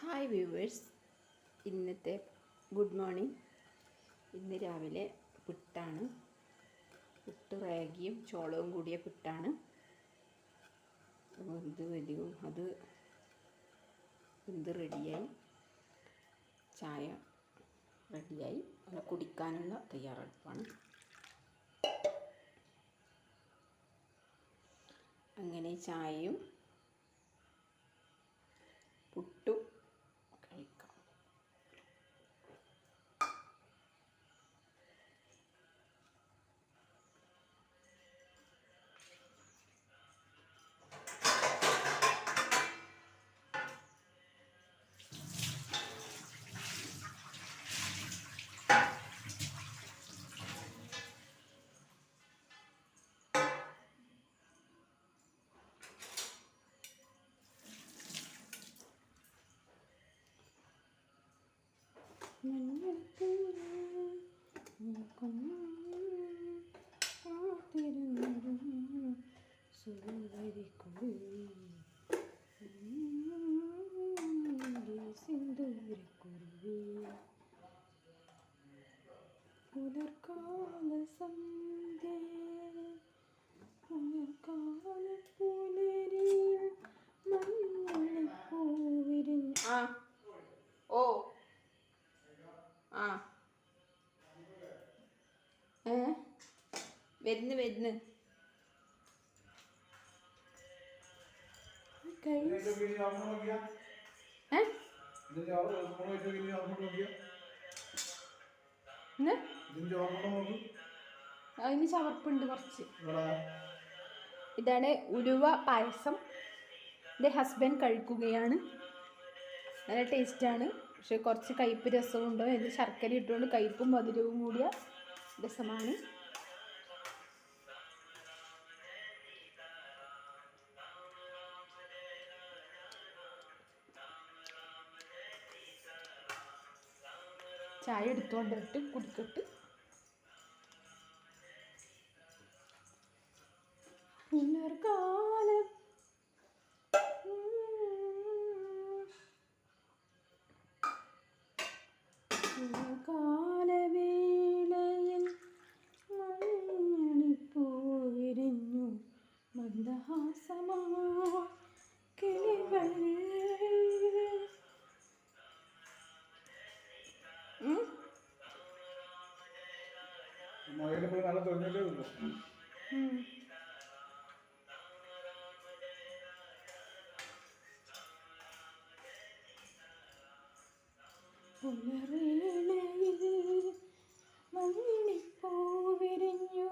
Hi viewers, ഇന്നത്തെ good morning. ഇന്ന് രാവിലെ പുട്ടാണ്. പുട്ട് റാഗിയും ചോളവും കൂടിയ പുട്ടാണ്. അത് റെഡിയായി. ചായ റെഡിയായി. അത് കുടിക്കാനുള്ള തയ്യാറെടുപ്പാണ്. അങ്ങനെ ചായയും പുട്ടും കഴിക്കാം. പുലർക്കാല സന്ധ്യ പുലർക്കാല പുലരിയിൽ മഞ്ഞളിപ്പൂവിരിഞ്ഞ വരുന്നു അതിന് ചവർപ്പുണ്ട് കുറച്ച്. ഇതാണ് ഉലുവ പായസം. എൻ്റെ ഹസ്ബൻഡ് കഴിക്കുകയാണ്. നല്ല ടേസ്റ്റാണ്. പക്ഷെ കുറച്ച് കയ്പ്പ് രസമുണ്ടോ, ഇത് ശർക്കര ഇട്ടുകൊണ്ട് കയ്പ്പും മധുരവും കൂടിയ രസമാണ്. ചായ എടുത്തുകൊണ്ടിട്ട് കുടിക്കട്ട്. പുലർകാലം കാലവേളയിൽ മഞ്ഞണിപ്പൂവിരിഞ്ഞു മന്ദഹാസമാ കിളികൾ. പുലർവേളയിൽ മഞ്ഞണിപ്പൂവിരിഞ്ഞു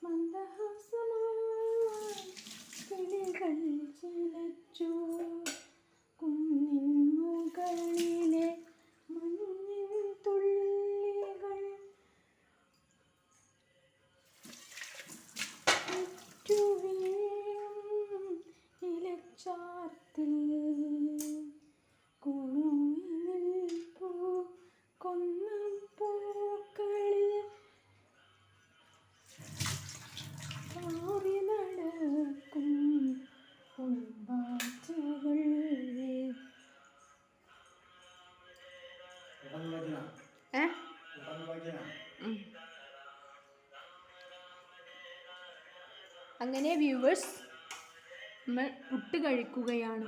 മന്ദഹാസമായി കിളികൾ ചിലച്ചു. കുന്നിൻ മുകളിലെ മഞ്ഞിൻ തുള്ളികൾ ചുറ്റുവീഴും ഇലച്ചാർത്തിൽ കുണുങ്ങി നിൽപ്പൂ കൊന്നപ്പൂക്കളിൽ മാറി നടക്കും പൂമ്പാറ്റകൾ. അങ്ങനെ വ്യൂവേഴ്സ്, നമ്മൾ പുട്ട് കഴിക്കുകയാണ്.